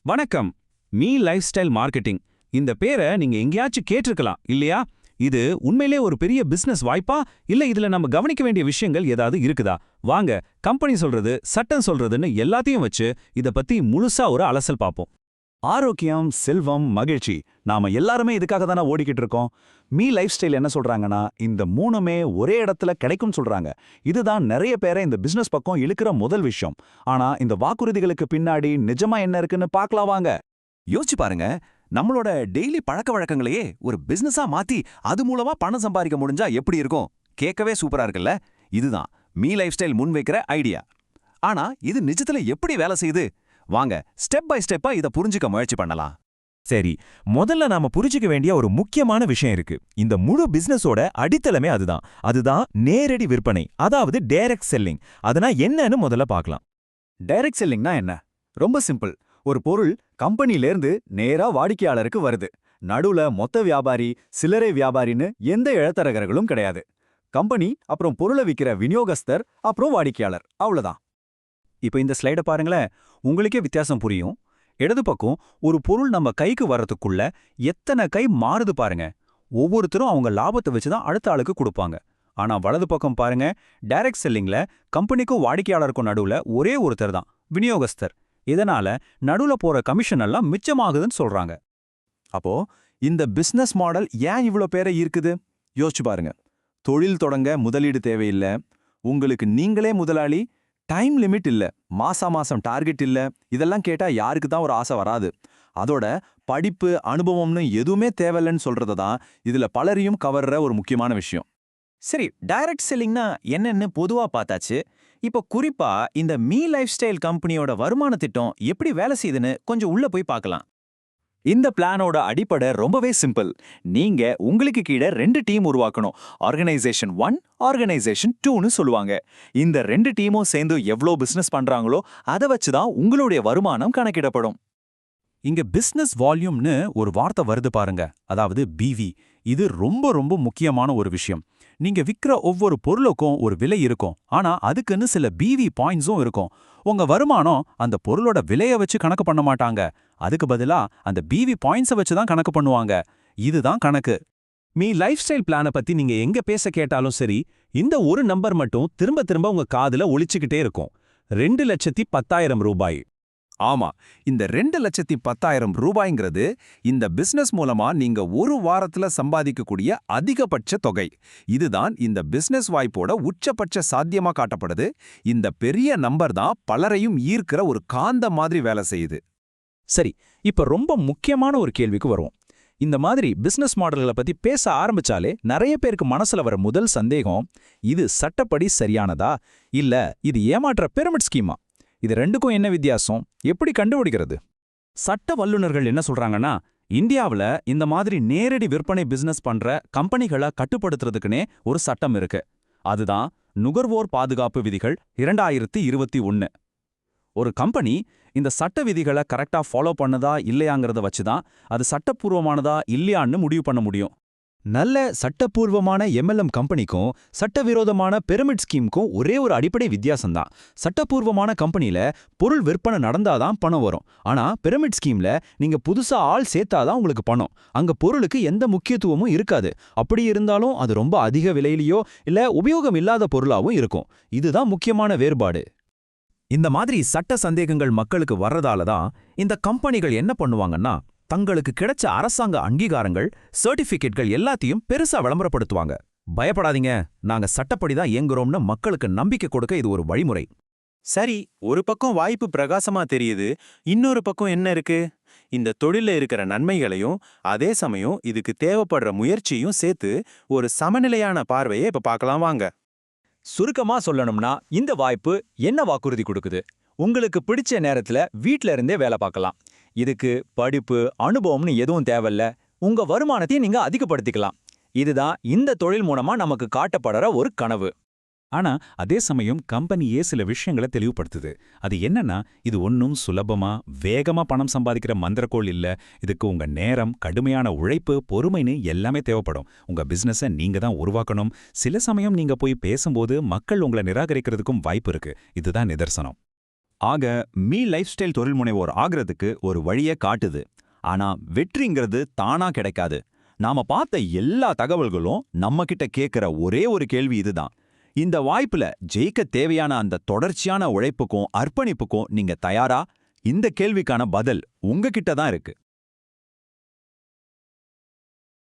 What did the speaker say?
வணக்கம். Me life style marketing இந்த பேரை நீங்க எங்கேயாச்சும் கேட்டிருக்கலாம் இல்லையா? இது உண்மையிலே ஒரு பெரிய பிசினஸ் வாய்ப்பா இல்ல இதுல நம்ம கவனிக்க வேண்டிய விஷயங்கள் ஏதாவது இருக்குதா? வாங்க, கம்பெனி சொல்றது, சட்டம் சொல்றதுன்னு எல்லாத்தையும் வச்சு இத பத்தி முழுசா ஒரு அலசல் பார்ப்போம். ஆரோக்கியம், செல்வம், மகிழ்ச்சி, நாம எல்லாருமே இதுக்காக தானே ஓடிக்கிட்டு இருக்கோம். மீ லைஃப் ஸ்டைல் என்ன சொல்றாங்கன்னா, இந்த மூணுமே ஒரே இடத்துல கிடைக்கும் சொல்றாங்க. இதுதான் நிறைய பேரை இந்த பிசினஸ் பக்கம் இழுக்கிற முதல் விஷயம். ஆனா இந்த வாக்குறுதிகளுக்கு பின்னாடி நிஜமா என்ன இருக்குன்னு பார்க்கலாம் வாங்க. யோசிச்சு பாருங்க, நம்மளோட டெய்லி பழக்க வழக்கங்களையே ஒரு பிசினஸா மாத்தி அது மூலமா பணம் சம்பாதிக்க முடிஞ்சா எப்படி இருக்கும்? கேட்கவே சூப்பரா இருக்குல்ல? இதுதான் மீ லைஃப் ஸ்டைல் முன்வைக்கிற ஐடியா. ஆனா இது நிஜத்துல எப்படி வேலை செய்யுது? வாங்க, ஸ்டெப் பை ஸ்டெப்பா இத புரிஞ்சுக்க முயற்சி பண்ணலாம். சரி, முதல்ல நாம புரிஞ்சுக்க வேண்டிய ஒரு முக்கியமான விஷயம் இருக்கு. இந்த முழு பிசினஸோட அடித்தளமே அதுதான் நேரடி விற்பனை, அதாவது டைரக்ட் செல்லிங். அதனா என்னன்னு முதல்ல பார்க்கலாம். டைரக்ட் செல்லிங்னா என்ன? ரொம்ப சிம்பிள். ஒரு பொருள் கம்பெனிலேருந்து நேரா வாடிக்கையாளருக்கு வருது. நடுவுல மொத்த வியாபாரி, சில்லறை வியாபாரின்னு எந்த இழத்தரகர்களும் கிடையாது. கம்பெனி, அப்புறம் பொருளை விற்கிற விநியோகஸ்தர், அப்புறம் வாடிக்கையாளர், அவ்வளவுதான். இப்போ இந்த ஸ்லைட பாருங்களேன், உங்களுக்கே வித்தியாசம் புரியும். இடது பக்கம் ஒரு பொருள் நம்ம கைக்கு வர்றதுக்குள்ள எத்தனை கை மாறுது பாருங்க. ஒவ்வொருத்தரும் அவங்க லாபத்தை வச்சு தான் அடுத்த ஆளுக்கு கொடுப்பாங்க. ஆனா வலது பக்கம் பாருங்க, டைரக்ட் செல்லிங்ல கம்பெனிக்கும் வாடிக்கையாளருக்கும் நடுவுல ஒரே ஒருத்தர் தான், விநியோகஸ்தர். இதனால நடுவுல போற கமிஷன் எல்லாம் மிச்சமாகுதுன்னு சொல்றாங்க. அப்போ இந்த பிசினஸ் மாடல் ஏன் இவ்ளோ பேரை ஈர்க்குது? யோசிச்சு பாருங்க. தொழில் தொடங்க முதலீடு தேவையில்லை, உங்களுக்கு நீங்களே முதலாளி, டைம் லிமிட் இல்ல, மாசம் டார்கெட் இல்ல. இதெல்லாம் கேட்டா யாருக்கு தான் ஒரு ஆசை வராது? அதோட படிப்பு, அனுபவம்னு எதுவுமே தேவையில்லைன்னு சொல்றது தான் இதுல பலரையும் கவர்ற ஒரு முக்கியமான விஷயம். சரி, டைரக்ட் செல்லிங்னா என்னன்னு பொதுவா பார்த்தாச்சு. இப்போ குறிப்பா இந்த மீ லைஃப் ஸ்டைல் கம்பெனியோட வருமான திட்டம் எப்படி வேலை செய்யுதுன்னு கொஞ்சம் உள்ள போய் பார்க்கலாம். இந்த பிளானோட அடிப்படை ரொம்பவே சிம்பிள். நீங்க உங்களுக்கு கீழே 2 டீம் உருவாக்கணும். ஆர்கனைசேஷன் 1, ஆர்கனைசேஷன் 2ன்னு சொல்லுவாங்க. இந்த 2 டீமும் சேர்ந்து எவ்வளோ பிசினஸ் பண்றாங்களோ அதை வச்சு தான் உங்களுடைய வருமானம் கணக்கிடப்படும். இங்க பிசினஸ் வால்யூம்னு ஒரு வார்த்தை வருது பாருங்க, அதாவது பிவி. இது ரொம்ப ரொம்ப முக்கியமான ஒரு விஷயம். நீங்க விக்கிற ஒவ்வொரு பொருளுக்கும் ஒரு விலை இருக்கும், ஆனா அதுக்குன்னு சில பிவி பாயிண்ட்ஸும் இருக்கும். உங்க வருமானம் அந்த பொருளோட விலைய வச்சு கணக்கு பண்ண மாட்டாங்க, அதுக்கு பதிலா அந்த பிவி பாயிண்ட்ஸை வச்சு தான் கணக்கு பண்ணுவாங்க. இதுதான் கணக்கு. மீ லைஃப் ஸ்டைல் பிளானை பத்தி நீங்க எங்க பேச கேட்டாலும் சரி, இந்த ஒரு நம்பர் மட்டும் திரும்ப திரும்ப உங்க காதுல ஒலிச்சுக்கிட்டே இருக்கும். 2,10,000 ரூபாய். ஆமா, இந்த 2,10,000 ரூபாய்ங்கிறது இந்த பிசினஸ் மூலமா நீங்க ஒரு வாரத்துல சம்பாதிக்கக்கூடிய அதிகபட்ச தொகை. இதுதான் இந்த பிசினஸ் வாய்ப்போட உச்சபட்ச சாத்தியமா காட்டப்படுது. இந்த பெரிய நம்பர் தான் பலரையும் ஈர்க்கிற ஒரு காந்த மாதிரி வேலை செய்யுது. சரி, இப்ப ரொம்ப முக்கியமான ஒரு கேள்விக்கு வருவோம். இந்த மாதிரி பிசினஸ் மாடல்களை பத்தி பேச ஆரம்பிச்சாலே நிறைய பேருக்கு மனசுல வர முதல் சந்தேகம், இது சட்டப்படி சரியானதா இல்ல இது ஏமாற்ற பிரமிட் ஸ்கீமா? இது ரெண்டுக்கும் என்ன வித்தியாசம், எப்படி கண்டுபிடிக்கிறது? சட்ட வல்லுநர்கள் என்ன சொல்றாங்கன்னா, இந்தியாவுல இந்த மாதிரி நேரடி விற்பனை பிசினஸ் பண்ற கம்பெனிகளை கட்டுப்படுத்துறதுக்குனே ஒரு சட்டம் இருக்கு. அதுதான் நுகர்வோர் பாதுகாப்பு விதிகள் 2021. ஒரு கம்பெனி இந்த சட்ட விதிகளை கரெக்டா ஃபாலோ பண்ணுதா இல்லையாங்கிறத வச்சுதான் அது சட்டப்பூர்வமானதா இல்லையான்னு முடிவு பண்ண முடியும். நல்ல சட்டப்பூர்வமான எம்எல்எம் கம்பெனிக்கும் சட்டவிரோதமான பிரமிட் ஸ்கீமுக்கும் ஒரே ஒரு அடிப்படை வித்தியாசம்தான். சட்டப்பூர்வமான கம்பெனில பொருள் விற்பனை நடந்தாதான் பணம் வரும். ஆனா பிரமிட் ஸ்கீம்ல நீங்க புதுசா ஆள் சேர்த்தாதான் உங்களுக்கு பணம். அங்க பொருளுக்கு எந்த முக்கியத்துவமும் இருக்காது. அப்படி இருந்தாலும் அது ரொம்ப அதிக விலையிலயோ இல்ல உபயோகம் இல்லாத பொருளாவும் இருக்கும். இதுதான் முக்கியமான வேறுபாடு. இந்த மாதிரி சட்ட சந்தேகங்கள் மக்களுக்கு வர்றதால தான் இந்த கம்பெனிகள் என்ன பண்ணுவாங்கன்னா, தங்களுக்கு கிடைச்ச அரசாங்க அங்கீகாரங்கள், சர்டிபிகேட்கள் எல்லாத்தையும் பெருசா விளம்பரப்படுத்துவாங்க. பயப்படாதீங்க, நாங்க சட்டப்படி தான் இயங்குறோம்னு மக்களுக்கு நம்பிக்கை கொடுக்க இது ஒரு வழிமுறை. சரி, ஒரு பக்கம் வாய்ப்பு பிரகாசமா தெரியுது, இன்னொரு பக்கம் என்ன இருக்கு? இந்த தொழில்ல இருக்கிற நன்மைகளையும் அதே சமயம் இதுக்கு தேவைப்படுற முயற்சியும் சேர்த்து ஒரு சமநிலையான பார்வையை இப்ப பார்க்கலாம் வாங்க. சுருக்கமா சொல்லணும்னா, இந்த வாய்ப்பு என்ன வாக்குறுதி கொடுக்குது? உங்களுக்கு பிடிச்ச நேரத்துல வீட்ல இருந்தே வேலை பார்க்கலாம். இதுக்கு படிப்பு, அனுபவம்னு எதுவும் தேவையில்ல. உங்க வருமானத்தையும் நீங்க அதிகப்படுத்திக்கலாம். இதுதான் இந்த தொழில் மூலமா நமக்கு காட்டப்படுற ஒரு கனவு. ஆனா அதே சமயம் கம்பெனியே சில விஷயங்களை தெளிவுபடுத்துது. அது என்னன்னா, இது ஒன்னும் சுலபமா வேகமா பணம் சம்பாதிக்கிற மந்திரக்கோள் இல்ல. இதுக்கு உங்க நேரம், கடுமையான உழைப்பு, பொறுமைன்னு எல்லாமே தேவைப்படும். உங்க பிசினஸை நீங்க தான் உருவாக்கணும். சில சமயம் நீங்க போய் பேசும்போது மக்கள் உங்களை நிராகரிக்கிறதுக்கும் வாய்ப்பு இருக்கு. இதுதான் நிதர்சனம். ஆக மீ லைஃப் ஸ்டைல் தொழில் முனைவோர் ஆகிறதுக்கு ஒரு வழியை காட்டுது. ஆனா வெற்றிங்கிறது தானா கிடைக்காது. நாம பார்த்த எல்லா தகவல்களும் நம்ம கிட்ட கேட்கிற ஒரே ஒரு கேள்வி இதுதான். இந்த வாய்ப்புல ஜெயிக்க தேவையான அந்த தொடர்ச்சியான உழைப்புக்கும் அர்ப்பணிப்புக்கும் நீங்க தயாரா? இந்த கேள்விக்கான பதில் உங்ககிட்ட தான் இருக்கு.